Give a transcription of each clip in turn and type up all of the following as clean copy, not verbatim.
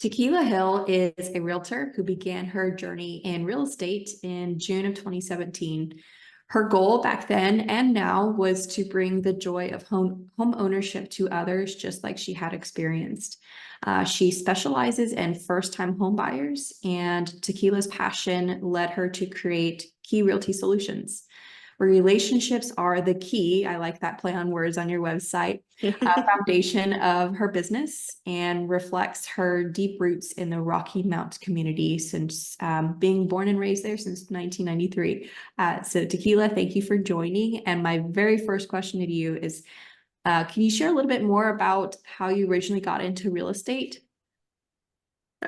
Takyla Hill is a realtor who began her journey in real estate in June of 2017. Her goal back then and now was to bring the joy of home ownership to others, just like she had experienced. She specializes in first-time home buyers, and Takyila's passion led her to create Key Realty Solutions. Relationships are the key. I like that play on words on your website. Foundation of her business and reflects her deep roots in the Rocky Mount community since being born and raised there since 1993. So Takyla, thank you for joining. And my very first question to you is, can you share a little bit more about how you originally got into real estate?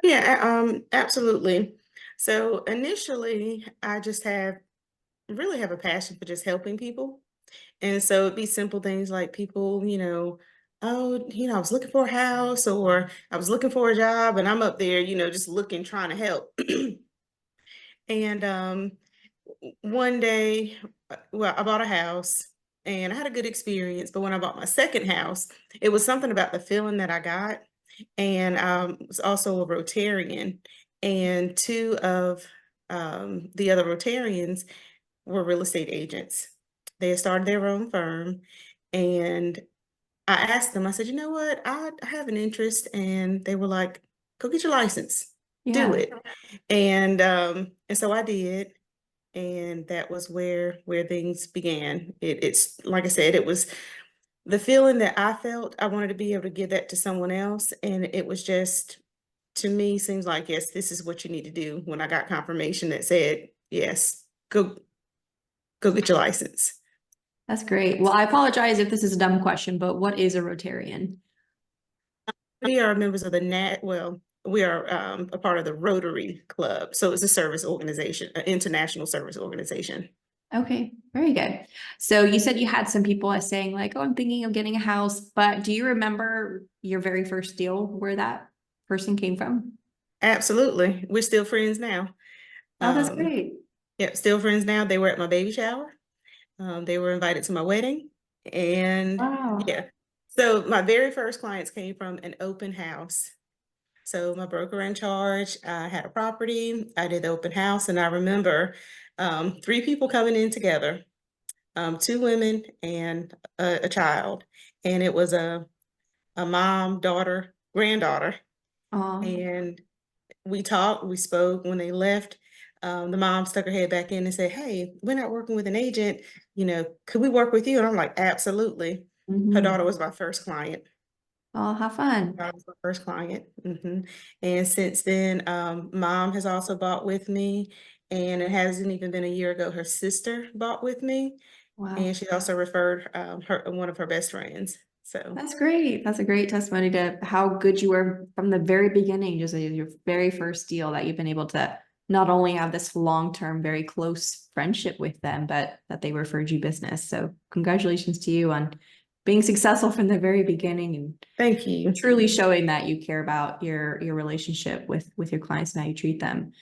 Yeah, absolutely. So initially, I just really have a passion for just helping people. And so it'd be simple things like people, oh, I was looking for a house or I was looking for a job and I'm up there, just looking, trying to help. And one day, well, I bought a house and I had a good experience. But when I bought my second house, it was something about the feeling that I got. And was also a Rotarian. And two of the other Rotarians were real estate agents. They had started their own firm. And I asked them, I said, you know what? I have an interest. And they were like, go get your license, do Yeah. it. And so I did, and that was where things began. It's like I said, it was the feeling that I felt. I wanted to be able to give that to someone else, and it was just, to me, seems like, yes, this is what you need to do. When I got confirmation that said yes, go get your license. That's great. Well, I apologize if this is a dumb question, but what is a Rotarian? We are members of the Nat. Well, we are a part of the Rotary Club, so it's a service organization, an international service organization. Okay, very good. So you said you had some people saying like, oh, I'm thinking of getting a house, but do you remember your very first deal where that person came from? Absolutely, we're still friends now. Oh, that's Um, great. yep, still friends now. They were at my baby shower. They were invited to my wedding, and Wow. yeah. So my very first clients came from an open house. So my broker in charge, I had a property. I did the open house, and I remember three people coming in together, two women and a child, and it was a mom, daughter, granddaughter, Oh. and we talked, we spoke. When they left, the mom stuck her head back in and said, hey, we're not working with an agent. Could we work with you? And I'm like, absolutely. Her Hmm. daughter was my first client. Oh, how fun. That was my first client. And since then, mom has also bought with me. And it hasn't even been a year ago, her sister bought with me. Wow. And she also referred one of her best friends. So That's great. That's a great testimony to how good you were from the very beginning, just your very first deal that you've been able to not only have this long-term, very close friendship with them, but that they referred you business. So congratulations to you on being successful from the very beginning and thank you. truly showing that you care about your relationship with your clients and how you treat them.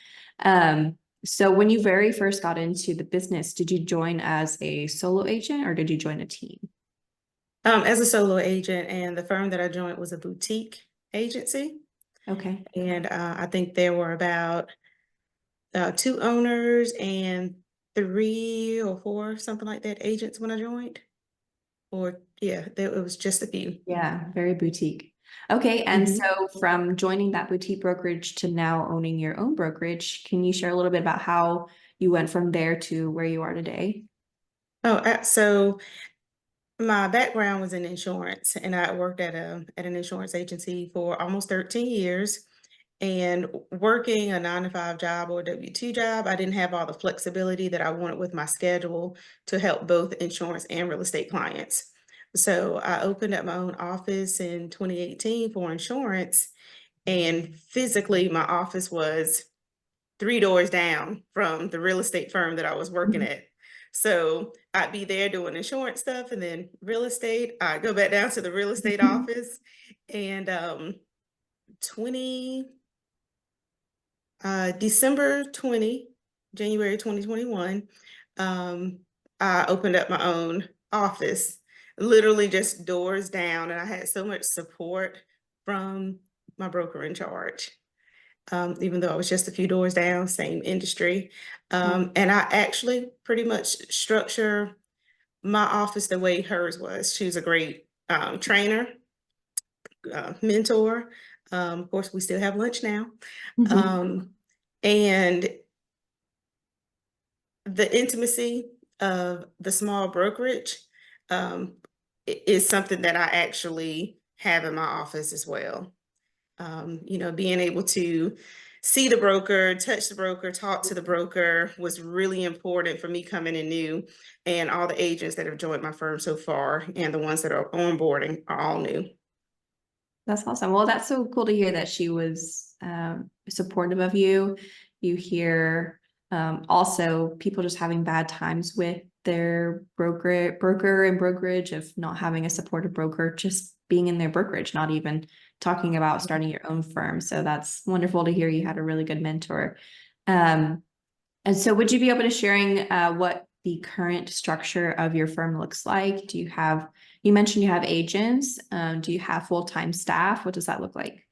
So when you very first got into the business, did you join as a solo agent or did you join a team? As a solo agent, and the firm that I joined was a boutique agency. Okay. And I think there were about two owners and three or four, something like that, agents when I joined. Or yeah, it was just a few. Yeah, very boutique. Okay, and Mhm. so from joining that boutique brokerage to now owning your own brokerage, can you share a little bit about how you went from there to where you are today? Oh, so my background was in insurance, and I worked at an insurance agency for almost 13 years. And working a 9 to 5 job or a W-2 job, I didn't have all the flexibility that I wanted with my schedule to help both insurance and real estate clients. So I opened up my own office in 2018 for insurance, and physically my office was three doors down from the real estate firm that I was working Mhm. at. So I'd be there doing insurance stuff and then real estate. I'd go back down to the real estate office, and 20 December 20, January 2021, I opened up my own office, literally just doors down, and I had so much support from my broker in charge. even though I was just a few doors down, same industry. And I actually pretty much structure my office the way hers was. She was a great trainer, mentor. Of course, we still have lunch now. Mhm. Um, and the intimacy of the small brokerage um, is something that I actually have in my office as well. Being able to see the broker, touch the broker, talk to the broker was really important for me coming in new. And all the agents that have joined my firm so far and the ones that are onboarding are all new. That's awesome. Well, that's so cool to hear that she was supportive of you. You hear also people just having bad times with their broker and brokerage of not having a supportive broker, just being in their brokerage, not even talking about starting your own firm. So that's wonderful to hear you had a really good mentor. Um, and so would you be able to sharing what the current structure of your firm looks like? You mentioned you have agents. Do you have full-time staff? What does that look like?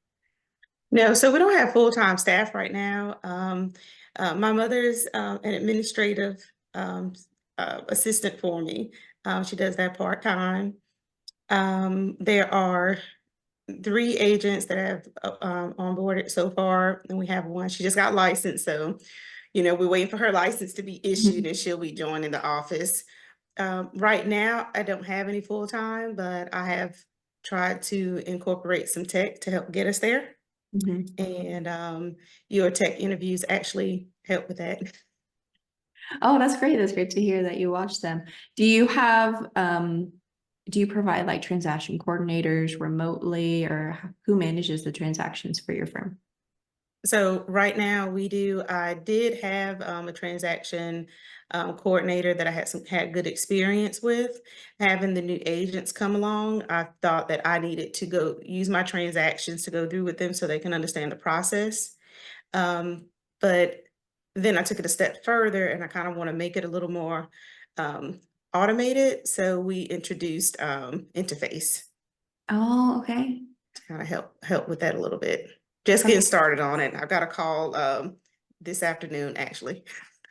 No, so we don't have full-time staff right now. My mother's an administrative assistant for me. She does that part-time. There are 3 agents that have onboarded so far, and we have one. She just got licensed, so we're waiting for her license to be issued, Mhm. and she'll be joining the office. Right now, I don't have any full-time, but I have tried to incorporate some tech to help get us there. Mhm. And your tech interviews actually help with that. Oh, that's great. That's great to hear that you watch them. Do you have, do you provide like transaction coordinators remotely, or who manages the transactions for your firm? So right now we do. I did have a transaction coordinator that I had good experience with. Having the new agents come along, I thought that I needed to go use my transactions to go through with them so they can understand the process. But then I took it a step further, and I kind of want to make it a little more um, automated. So we introduced interface Oh, okay. to kind of help with that a little bit. Just getting Okay. started on it. I've got a call this afternoon, actually.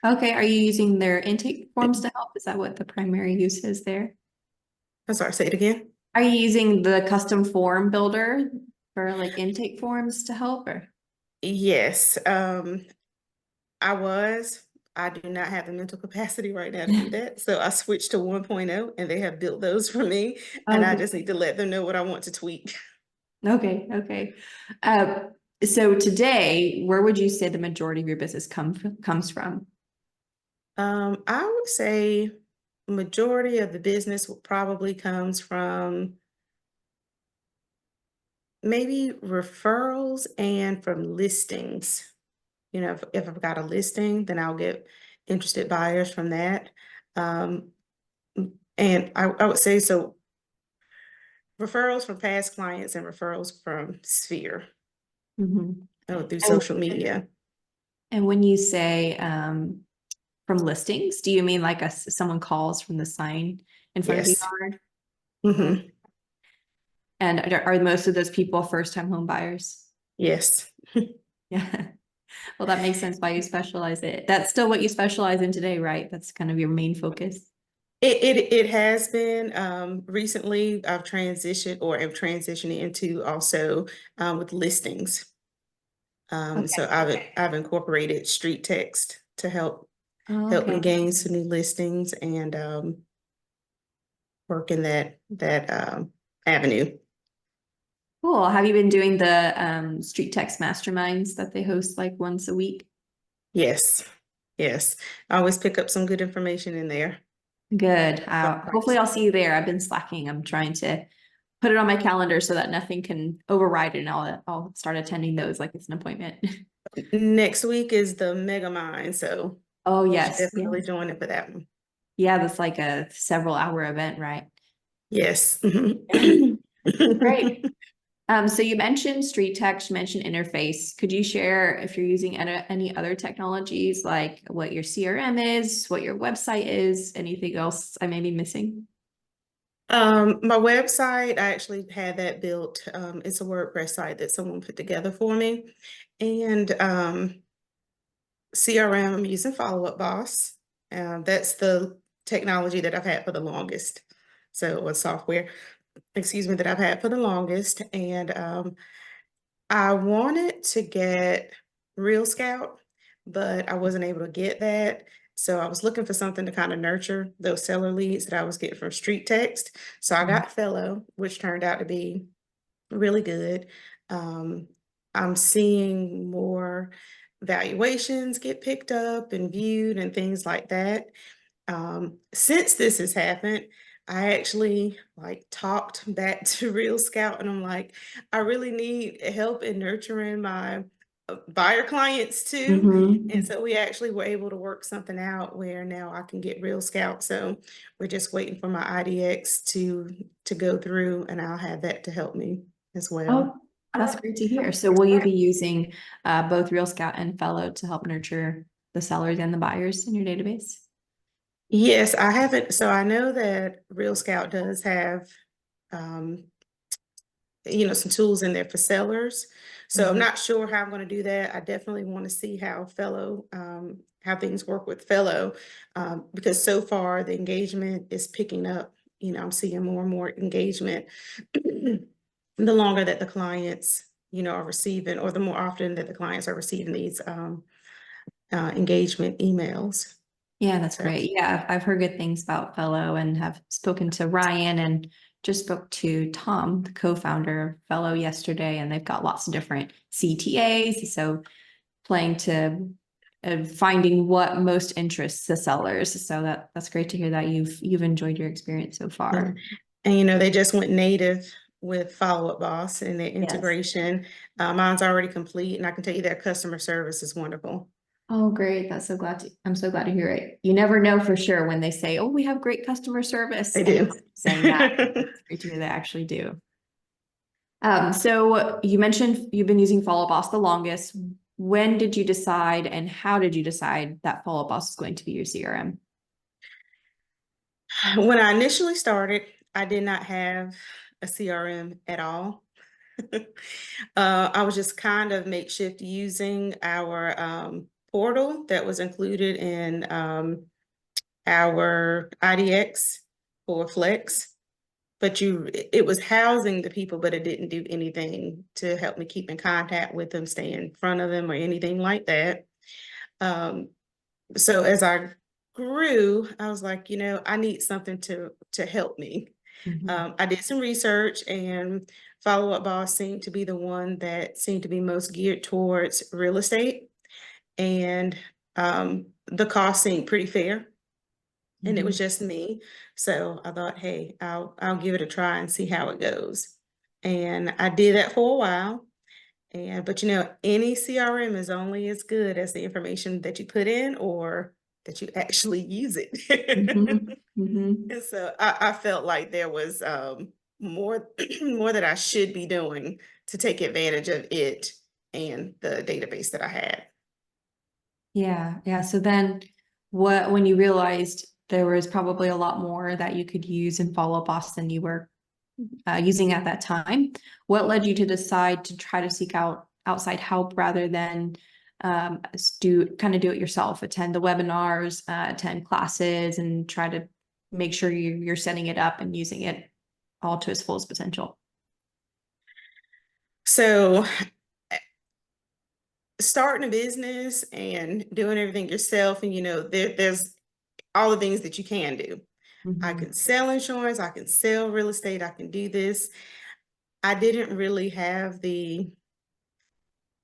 Okay. Are you using their intake forms to help? Is that what the primary use is there? I'm sorry, say it again. Are you using the custom form builder for like intake forms to help, or? Yes, I was. I do not have the mental capacity right now to do that. So I switched to 1.0 and they have built those for me. And I Okay. just need to let them know what I want to tweak. Okay. Okay. Uh, so today, where would you say the majority of your business comes from? I would say majority of the business probably comes from maybe referrals and from listings. If I've got a listing, then I'll get interested buyers from that. Um, and I would say so referrals from past clients and referrals from Sphere Mhm. through And, social media. and when you say from listings, do you mean like someone calls from the sign in front of the Yes. yard? Uh, Hmm. and are most of those people first-time home buyers? Yes. Yeah. Well, that makes sense why you specialize it. That's still what you specialize in today, right? That's kind of your main focus. It has been recently. I've transitioned or am transitioning into also with listings. So Okay. I've incorporated street text to help me Okay. gain some new listings and work in that avenue. Cool. Have you been doing the street text masterminds that they host like once a week? Yes, yes. I always pick up some good information in there. Good. So Hopefully I'll see you there. I've been slacking. I'm trying to put it on my calendar so that nothing can override it, and I'll start attending those like it's an appointment. next week is the Mega Mine, so Oh you should yes. definitely Yes. join it for that one. Yeah, that's like a several hour event, right? Yes. Yeah. Well, great. So you mentioned street text, you mentioned interface. Could you share if you're using any other technologies, like what your CRM is, what your website is, anything else I may be missing? My website, I actually had that built. It's a WordPress site that someone put together for me. And CRM, I'm using Follow Up Boss. That's the technology that I've had for the longest. So, a software, excuse me, that I've had for the longest. And I wanted to get Real Scout, but I wasn't able to get that. So I was looking for something to kind of nurture those seller leads that I was getting from Street Text. So I got Fellow, which turned out to be really good. Um, I'm seeing more valuations get picked up and viewed and things like that. Since this has happened, I actually like talked back to Real Scout and I'm like, I really need help in nurturing my buyer clients too. And Mhm. so we actually were able to work something out where now I can get Real Scout. So we're just waiting for my IDX to go through and I'll have that to help me as well. Oh, that's great to hear. So will you be using both Real Scout and Fellow to help nurture the sellers and the buyers in your database? Yes, I haven't. So I know that Real Scout does have um, some tools in there for sellers. So I'm Mhm. not sure how I'm going to do that. I definitely want to see how how things work with Fellow, because so far the engagement is picking up. I'm seeing more and more engagement the longer that the clients, are receiving, or the more often that the clients are receiving these engagement emails. Yeah, that's So great. Yeah, I've heard good things about Fellow and have spoken to Ryan and just spoke to Tom, the co-founder of Fellow yesterday, and they've got lots of different CTAs. So playing to finding what most interests the sellers. So that's great to hear that you've enjoyed your experience so yeah. far. And they just went native with Follow Up Boss and their Yes. integration. Mine's already complete, and I can tell you their customer service is wonderful. Oh, great. I'm so glad to hear it. You never know for sure when they say, oh, we have great customer service. They And do. it's saying that. It's great to hear they actually do. So you mentioned you've been using Follow Boss the longest. When did you decide and how did you decide that Follow Boss is going to be your CRM? When I initially started, I did not have a CRM at all. I was just kind of makeshift using our portal that was included in our IDX for Flex. But it was housing the people, but it didn't do anything to help me keep in contact with them, stay in front of them, or anything like that. Um, so as I grew, I was like, I need something to help me. Mhm. I did some research, and Follow Up Boss seemed to be the one that seemed to be most geared towards real estate, and the cost seemed pretty fair, and it was Mhm. just me. So I thought, hey, I'll give it a try and see how it goes. And I did that for a while. And but any CRM is only as good as the information that you put in or that you actually use it. Mhm. Mhm. And so I felt like there was more more that I should be doing to take advantage of it and the database that I had. Yeah, yeah. So then when you realized there was probably a lot more that you could use in Follow Boss than you were using at that time, what led you to decide to try to seek out outside help rather than do it yourself, attend the webinars, attend classes, and try to make sure you're setting it up and using it all to its fullest potential? So starting a business and doing everything yourself, and there's all the things that you can do. I Mhm. can sell insurance, I can sell real estate, I can do this. I didn't really have the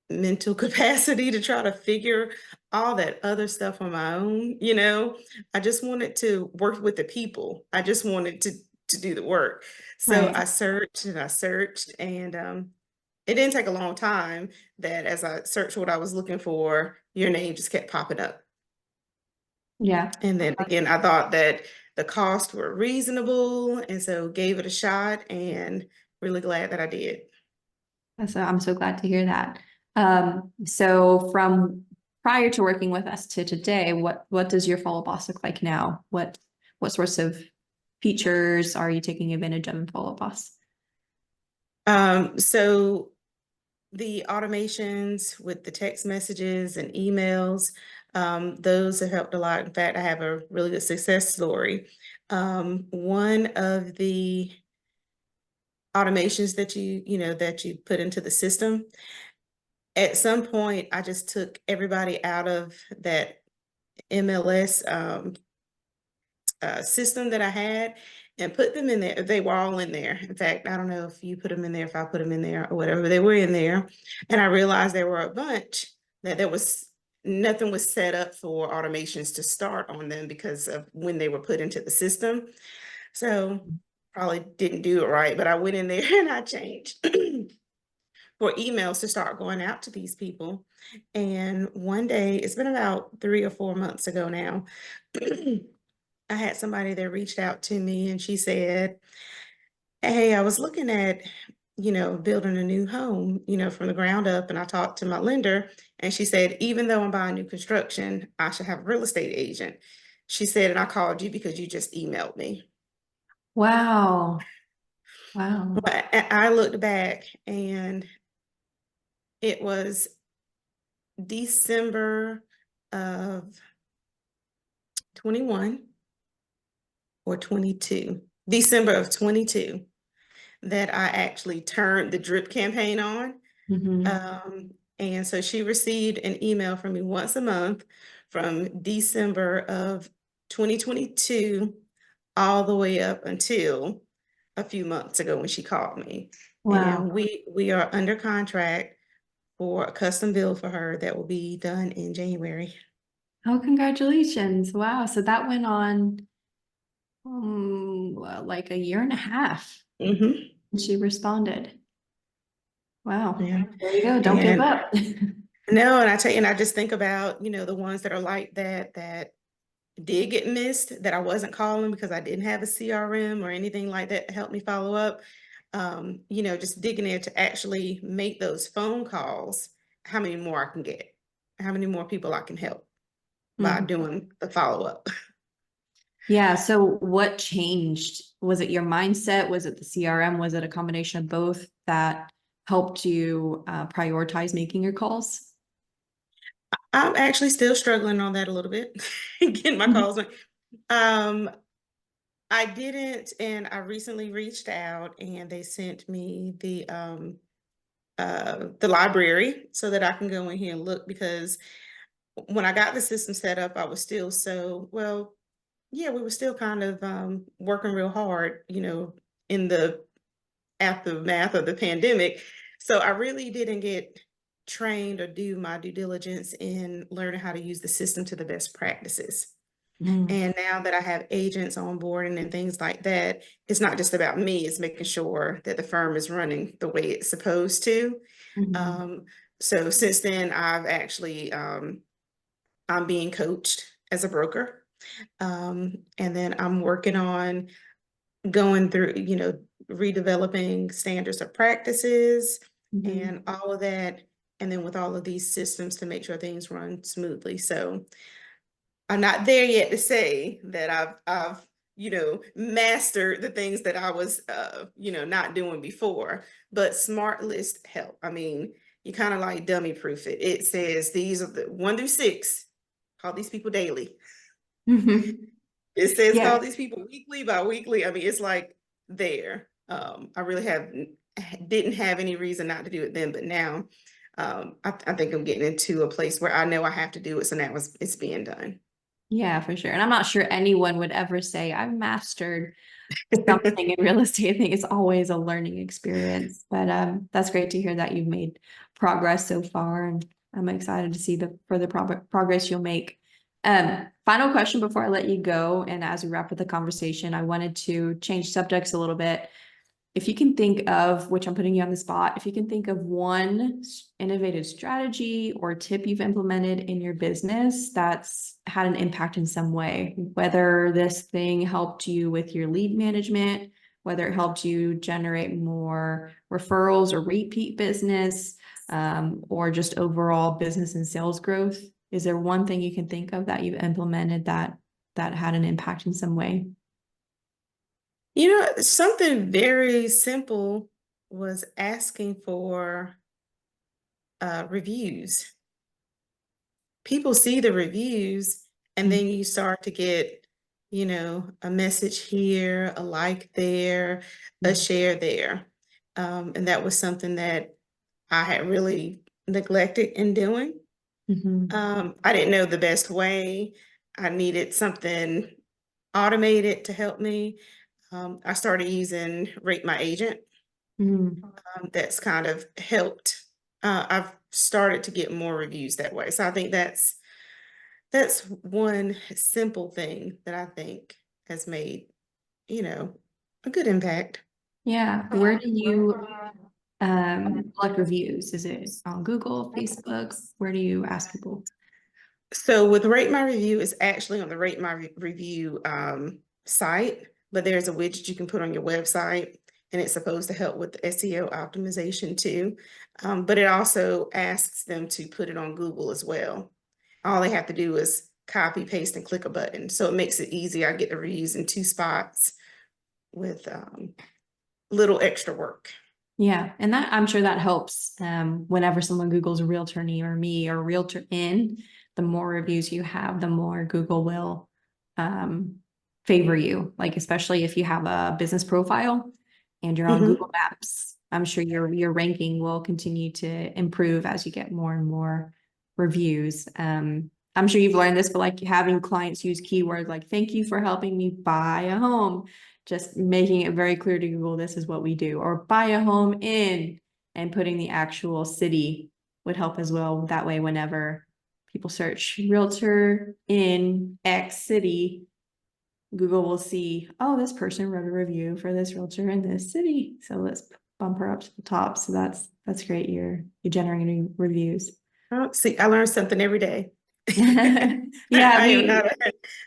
mental capacity to try to figure all that other stuff on my own. I just wanted to work with the people. I just wanted to do the work. So Right. I searched and I searched, and it didn't take a long time that as I searched what I was looking for, your name just kept popping up. Yeah. And then again, I thought that the costs were reasonable, and so gave it a shot, and really glad that I did. So I'm so glad to hear that. So from prior to working with us to today, what does your follow boss look like now? What sorts of features are you taking advantage of in Follow Up Boss? So the automations with the text messages and emails, those have helped a lot. In fact, I have a really good success story. One of the automations that that you put into the system, at some point, I just took everybody out of that MLS system that I had and put them in there. They were all in there. In fact, I don't know if you put them in there, if I put them in there or whatever, they were in there. And I realized there were a bunch that nothing was set up for automations to start on them because of when they were put into the system. So probably didn't do it right, but I went in there and I changed for emails to start going out to these people. And one day, it's been about 3 or 4 months ago now, I had somebody that reached out to me and she said, "Hey, I was looking at, building a new home, from the ground up. And I talked to my lender and she said, even though I'm buying new construction, I should have a real estate agent." She said, "And I called you because you just emailed me." Wow. Wow. But I looked back and it was December of 21 or 22, December of 22, that I actually turned the drip campaign on. Mhm. And so she received an email from me once a month from December of 2022 all the way up until a few months ago when she called me. Wow. And we are under contract for a custom build for her that will be done in January. Oh, congratulations. Wow. So that went on well, like a year and a half. Hmm. And she responded. Wow. Yeah. There you go. Don't give And up. no, and I tell you, and I just think about, the ones that are like that did get missed, that I wasn't calling because I didn't have a CRM or anything like that to help me follow up. Just digging in to actually make those phone calls, how many more I can get, how many more people I can help by Mhm. doing the follow up. Yeah. So what changed? Was it your mindset? Was it the CRM? Was it a combination of both that helped you prioritize making your calls? I'm actually still struggling on that a little bit, getting my Mhm. calls. Um, I didn't, and I recently reached out and they sent me the library so that I can go in here and look, because when I got the system set up, I was still yeah, we were still kind of working real hard, in the aftermath of the pandemic. So I really didn't get trained or do my due diligence in learning how to use the system to the best practices. Mm. And now that I have agents on board and things like that, it's not just about me, it's making sure that the firm is running the way it's supposed to. Mhm. Um, so since then, I'm being coached as a broker. And then I'm working on going through, redeveloping standards of practices Mhm. and all of that. And then with all of these systems to make sure things run smoothly. So I'm not there yet to say that I've mastered the things that I was not doing before, but smart list help. I mean, you kind of like dummy proof it. It says these are the 1 through 6, call these people daily. Mhm. It says call Yeah. these people weekly, bi-weekly. I mean, it's like there. I really didn't have any reason not to do it then, but now I think I'm getting into a place where I know I have to do it. So now it's being done. Yeah, for sure. And I'm not sure anyone would ever say I've mastered something in real estate. I think it's always a learning experience. But that's great to hear that you've made progress so far, and I'm excited to see the further progress you'll make. Final question before I let you go, and as we wrap up the conversation, I wanted to change subjects a little bit. If you can think of, which I'm putting you on the spot, if you can think of one innovative strategy or tip you've implemented in your business that's had an impact in some way, whether this thing helped you with your lead management, whether it helped you generate more referrals or repeat business, or just overall business and sales growth. Is there one thing you can think of that you've implemented that had an impact in some way? Something very simple was asking for reviews. People see the reviews, and Mm, then you start to get, a message here, a like there, a mm, share there. And that was something that I had really neglected in doing. mhm, I didn't know the best way. I needed something automated to help me. I started using Rate My Agent. mm. That's kind of helped. I've started to get more reviews that way. So I think that's one simple thing that I think has made, you know, a good impact. Yeah. Where do you collect reviews? Is it on Google, Facebook? Where do you ask people? So with Rate My Review, it's actually on the Rate My Review site, but there's a widget you can put on your website, and it's supposed to help with the SEO optimization too. But it also asks them to put it on Google as well. All they have to do is copy, paste, and click a button. So it makes it easy. I get the reviews in two spots with little extra work. Yeah, and that I'm sure that helps. Whenever someone Googles a realtor near me or realtor in, the more reviews you have, the more Google will um, favor you. Like especially if you have a business profile and you're on Google Mhm. Maps, I'm sure your ranking will continue to improve as you get more and more reviews. I'm sure you've learned this, but like having clients use keywords like "Thank you for helping me buy a home." Just making it very clear to Google, this is what we do, or buy a home in, and putting the actual city would help as well. That way, whenever people search realtor in X city, Google will see, oh, this person wrote a review for this realtor in this city. So let's bump her up to the top. So that's great. You're generating reviews. Oh, see, I learn something every day. Yeah, I am we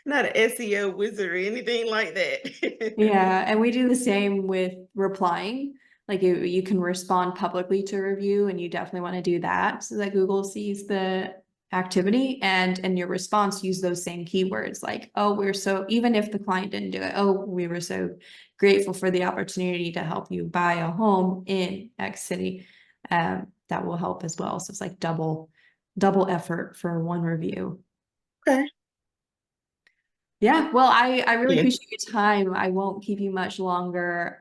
not an SEO wizard or anything like that. Yeah, and we do the same with replying. Like you can respond publicly to a review, and you definitely want to do that so that Google sees the activity, and in your response use those same keywords like, oh, we're so, even if the client didn't do it, oh, we were so grateful for the opportunity to help you buy a home in X city. That will help as well. So it's like double effort for one review. Okay. Yeah, well, I really Yeah. appreciate your time. I won't keep you much longer.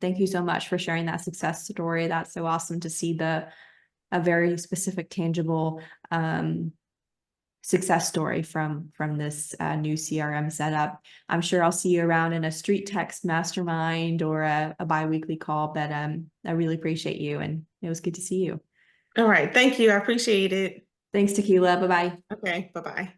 Thank you so much for sharing that success story. That's so awesome to see the a very specific, tangible success story from this new CRM setup. I'm sure I'll see you around in a street text mastermind or a biweekly call, but I really appreciate you, and it was good to see you. All right. Thank you. I appreciate it. Thanks, Takyla. Bye-bye. Okay. Bye-bye.